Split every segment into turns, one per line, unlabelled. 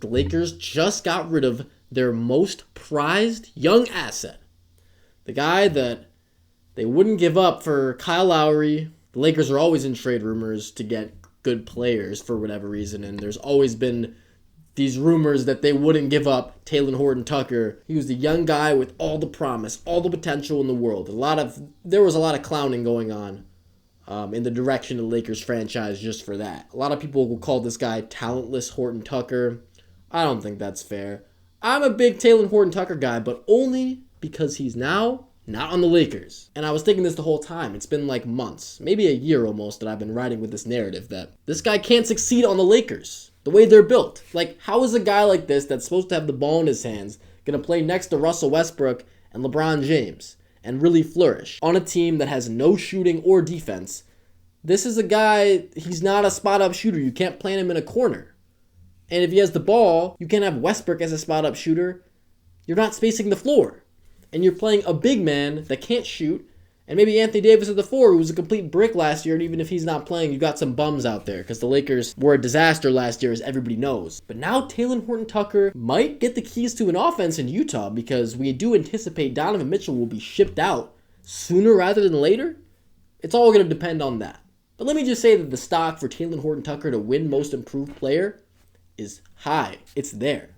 The Lakers just got rid of their most prized young asset. The guy that they wouldn't give up for Kyle Lowry. The Lakers are always in trade rumors to get good players for whatever reason, and there's always been these rumors that they wouldn't give up Talen Horton-Tucker. He was the young guy with all the promise, all the potential in the world. There was a lot of clowning going on in the direction of the Lakers franchise just for that. A lot of people will call this guy talentless Horton-Tucker. I don't think that's fair. I'm a big Talen Horton-Tucker guy, but only because he's now not on the Lakers. And I was thinking this the whole time. It's been like months, maybe a year almost, that I've been riding with this narrative that this guy can't succeed on the Lakers the way they're built. Like, how is a guy like this that's supposed to have the ball in his hands going to play next to Russell Westbrook and LeBron James and really flourish on a team that has no shooting or defense? This is a guy, he's not a spot-up shooter. You can't plant him in a corner. And if he has the ball, you can't have Westbrook as a spot-up shooter. You're not spacing the floor. And you're playing a big man that can't shoot, and maybe Anthony Davis at the 4, who was a complete brick last year, and even if he's not playing, you've got some bums out there, because the Lakers were a disaster last year, as everybody knows. But now Talen Horton-Tucker might get the keys to an offense in Utah, because we do anticipate Donovan Mitchell will be shipped out sooner rather than later. It's all going to depend on that. But let me just say that the stock for Talen Horton-Tucker to win Most Improved Player is high. It's there.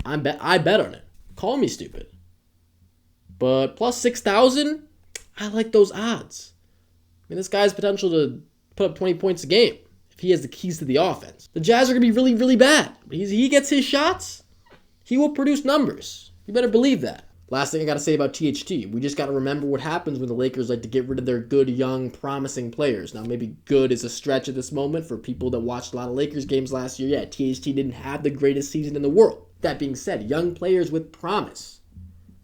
I bet on it. Call me stupid. But plus 6,000, I like those odds. I mean, this guy's potential to put up 20 points a game if he has the keys to the offense. The Jazz are going to be really, really bad. But he gets his shots, he will produce numbers. You better believe that. Last thing I got to say about THT, we just got to remember what happens when the Lakers like to get rid of their good, young, promising players. Now, maybe good is a stretch at this moment for people that watched a lot of Lakers games last year. Yeah, THT didn't have the greatest season in the world. That being said, young players with promise.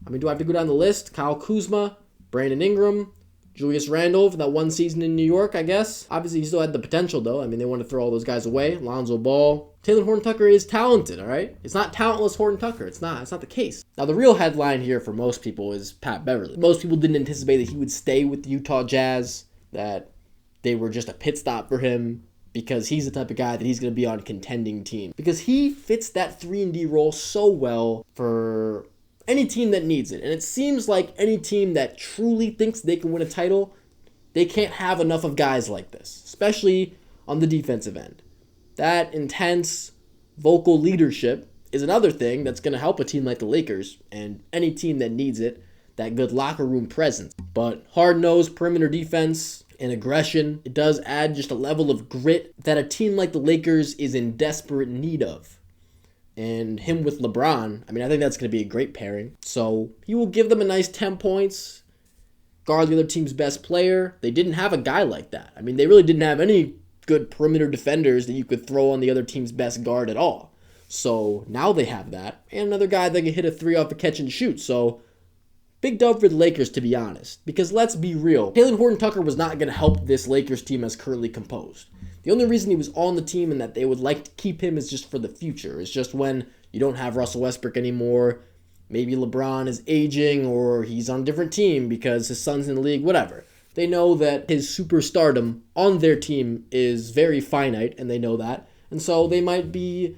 I mean, do I have to go down the list? Kyle Kuzma, Brandon Ingram, Julius Randle for that one season in New York, I guess. Obviously, he still had the potential, though. I mean, they want to throw all those guys away. Lonzo Ball. Talen Horton-Tucker is talented, all right? It's not talentless Horton-Tucker. It's not the case. Now, the real headline here for most people is Pat Beverly. Most people didn't anticipate that he would stay with the Utah Jazz, that they were just a pit stop for him, because he's the type of guy that he's going to be on contending team. Because he fits that 3-and-D role so well for any team that needs it. And it seems like any team that truly thinks they can win a title, they can't have enough of guys like this, especially on the defensive end. That intense vocal leadership is another thing that's going to help a team like the Lakers and any team that needs it, that good locker room presence. But hard-nosed perimeter defense and aggression, it does add just a level of grit that a team like the Lakers is in desperate need of. And him with LeBron, I mean, I think that's going to be a great pairing. So he will give them a nice 10 points, guard the other team's best player. They didn't have a guy like that. I mean, they really didn't have any good perimeter defenders that you could throw on the other team's best guard at all. So now they have that. And another guy that can hit a 3 off a catch and shoot. So big dub for the Lakers, to be honest. Because let's be real, Talen Horton-Tucker was not going to help this Lakers team as currently composed. The only reason he was on the team and that they would like to keep him is just for the future. It's just when you don't have Russell Westbrook anymore, maybe LeBron is aging or he's on a different team because his son's in the league, whatever. They know that his superstardom on their team is very finite, and they know that. And so they might be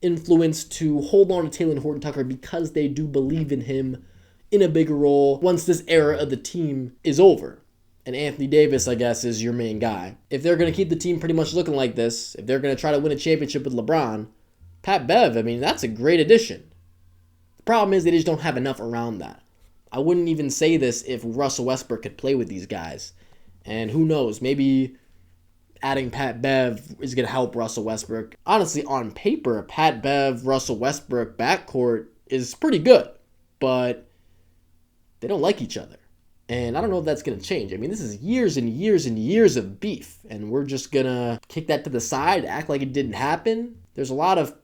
influenced to hold on to Talen Horton-Tucker because they do believe in him in a bigger role once this era of the team is over. And Anthony Davis, I guess, is your main guy. If they're going to keep the team pretty much looking like this, if they're going to try to win a championship with LeBron, Pat Bev, I mean, that's a great addition. The problem is they just don't have enough around that. I wouldn't even say this if Russell Westbrook could play with these guys. And who knows, maybe adding Pat Bev is going to help Russell Westbrook. Honestly, on paper, Pat Bev, Russell Westbrook backcourt is pretty good. But they don't like each other. And I don't know if that's going to change. I mean, this is years and years and years of beef. And we're just going to kick that to the side, act like it didn't happen. There's a lot of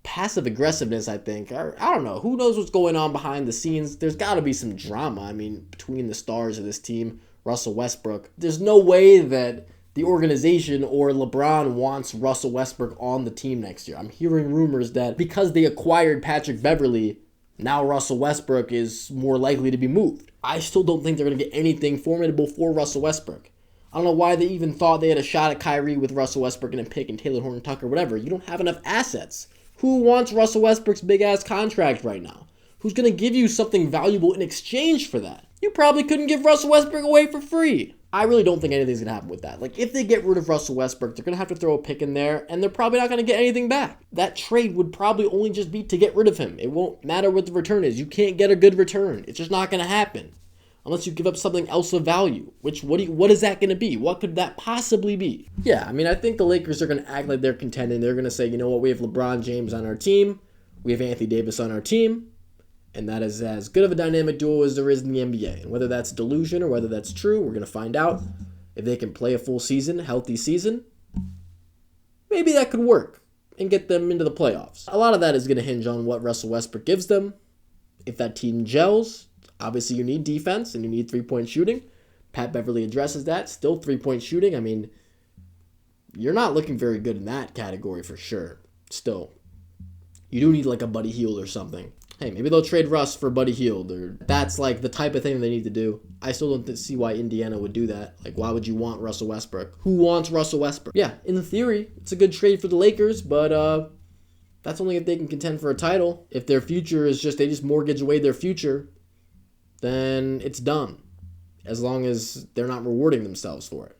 passive aggressiveness, I think. I don't know. Who knows what's going on behind the scenes? There's got to be some drama, I mean, between the stars of this team, Russell Westbrook. There's no way that the organization or LeBron wants Russell Westbrook on the team next year. I'm hearing rumors that because they acquired Patrick Beverly, now Russell Westbrook is more likely to be moved. I still don't think they're going to get anything formidable for Russell Westbrook. I don't know why they even thought they had a shot at Kyrie with Russell Westbrook and a pick and Taylor Horton Tucker, whatever. You don't have enough assets. Who wants Russell Westbrook's big-ass contract right now? Who's going to give you something valuable in exchange for that? You probably couldn't give Russell Westbrook away for free. I really don't think anything's going to happen with that. Like, if they get rid of Russell Westbrook, they're going to have to throw a pick in there, and they're probably not going to get anything back. That trade would probably only just be to get rid of him. It won't matter what the return is. You can't get a good return. It's just not going to happen. Unless you give up something else of value. What is that going to be? What could that possibly be? Yeah, I mean, I think the Lakers are going to act like they're contending. They're going to say, you know what, we have LeBron James on our team. We have Anthony Davis on our team. And that is as good of a dynamic duo as there is in the NBA. And whether that's delusion or whether that's true, we're going to find out. If they can play a full season, healthy season, maybe that could work and get them into the playoffs. A lot of that is going to hinge on what Russell Westbrook gives them. If that team gels, obviously you need defense and you need three-point shooting. Pat Beverly addresses that. Still three-point shooting. I mean, you're not looking very good in that category for sure. Still, you do need like a Buddy Hield or something. Hey, maybe they'll trade Russ for Buddy Hield, or that's like the type of thing they need to do. I still don't see why Indiana would do that. Like, why would you want Russell Westbrook? Who wants Russell Westbrook? Yeah, in theory, it's a good trade for the Lakers, but that's only if they can contend for a title. If their future is they just mortgage away their future, then it's done. As long as they're not rewarding themselves for it.